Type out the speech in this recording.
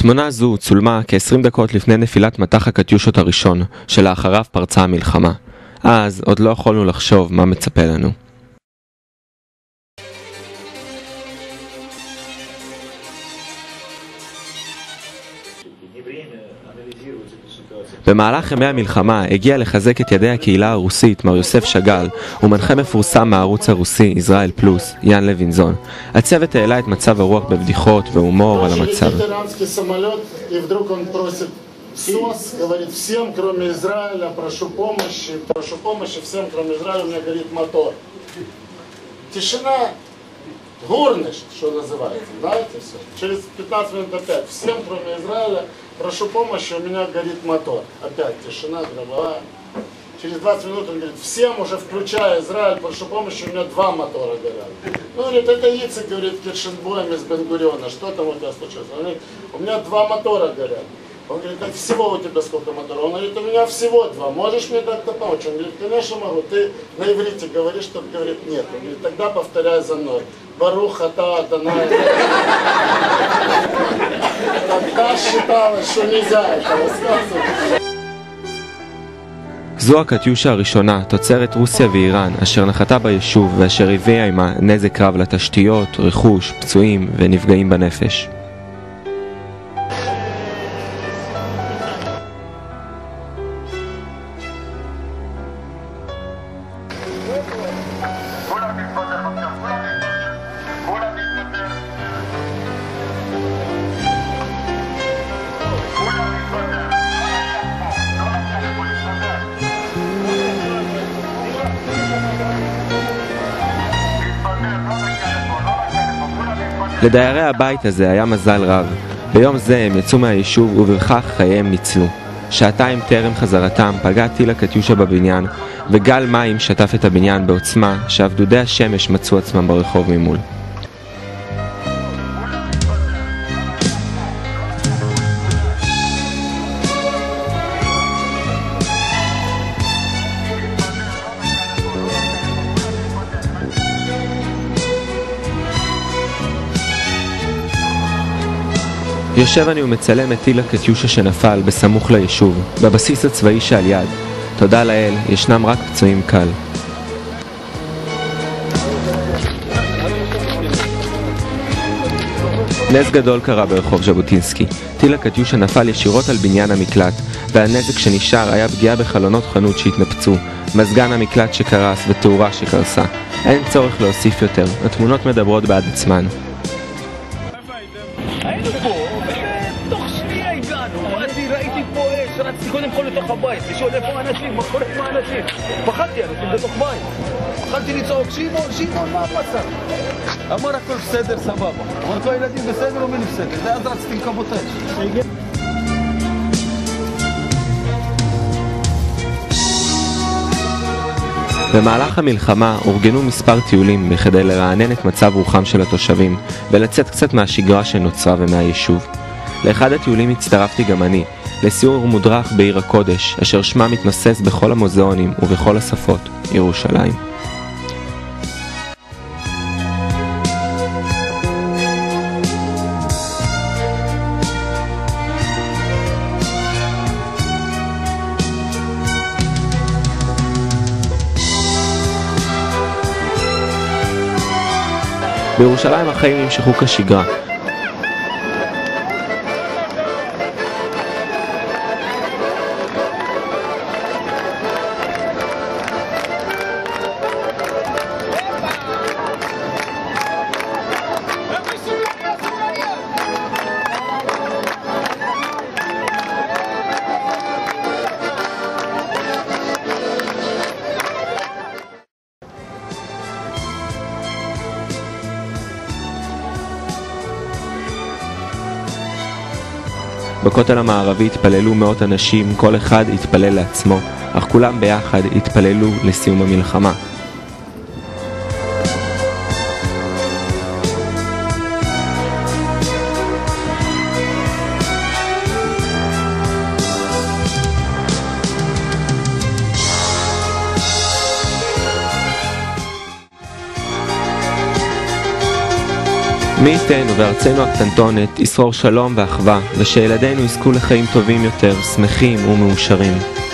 תמונה זו צולמה כ-20 דקות לפני נפילת מטח הקטיושות הראשון, שלאחריו פרצה המלחמה. אז עוד לא יכולנו לחשוב מה מצפה לנו. במהלך ימי המלחמה הגיע לחזק את ידי הקהילה הרוסית מר יוסף שגל ומנחה מפורסם מהערוץ הרוסי ישראל פלוס, יאן לוינזון. הצוות העלה את מצב הרוח בבדיחות והומור על המצב. СОС говорит всем, кроме Израиля, прошу помощи всем, кроме Израиля, у меня горит мотор. Тишина, горнышь, что называется, знаете все? Через 15 минут опять, всем, кроме Израиля, прошу помощи, у меня горит мотор. Опять тишина, гробовая. Через 20 минут он говорит, всем уже, включая Израиль, прошу помощи, у меня 2 мотора горят. Ну, говорит, это Ицек, говорит, Киршенбоем из Бен-Гуриона, что там у тебя случилось? Он говорит, у меня 2 мотора горят. Он говорит, так всего у тебя сколько моторов? Он говорит, у меня всего 2. Можешь мне как-то помочь? Он говорит, конечно могу. Ты на иврите говоришь, что говорит, нет. Он говорит, тогда повторяй за мной. Барух ата Адонай. Тогда считалось, что нельзя это рассказывать. זו הקטיושה הראשונה, תוצרת רוסיה ואיראן, אשר נחתה ביישוב ואשר הביאה עמה נזק רב לתשתיות, רכוש, פצועים ונפגעים בנפש. לדיירי הבית הזה היה מזל רב. ביום זה הם יצאו מהיישוב ובכך חייהם ניצלו. שעתיים טרם חזרתם פגע טיל הקטיושה בבניין וגל מים שטף את הבניין בעוצמה שאף דודי השמש מצאו עצמם ברחוב ממול. יושב אני ומצלם את טיל הקטיושה שנפל בסמוך ליישוב, בבסיס הצבאי שעל יד. תודה לאל, ישנם רק פצועים קל. נס גדול קרה ברחוב ז'בוטינסקי. טיל הקטיושה נפל ישירות על בניין המקלט, והנזק שנשאר היה פגיעה בחלונות חנות שהתנפצו, מזגן המקלט שקרס ותאורה שקרסה. אין צורך להוסיף יותר, התמונות מדברות בעד עצמן. רציתי קודם כל לתוך הבית, לשאול איפה האנשים, מה קורה עם האנשים. פחדתי, אנשים בתוך בית. פחדתי לצעוק, שמעון, מה המצב? אמר הכל בסדר, סבבה. אמרת לו, הילדים בסדר או מי בסדר? ואז רציתי לכבות אש. במהלך המלחמה אורגנו מספר טיולים בכדי לרענן את מצב רוחם של התושבים ולצאת קצת מהשגרה שנוצרה ומהיישוב. לאחד הטיולים הצטרפתי גם אני, לסיור מודרך בעיר הקודש, אשר שמה מתנוסס בכל המוזיאונים ובכל השפות, ירושלים. בירושלים החיים נמשכו כשגרה. בכותל המערבי התפללו מאות אנשים, כל אחד התפלל לעצמו, אך כולם ביחד התפללו לסיום המלחמה. מי ייתן ובארצנו הקטנטונת ישרור שלום ואחווה, ושילדינו יזכו לחיים טובים יותר, שמחים ומאושרים.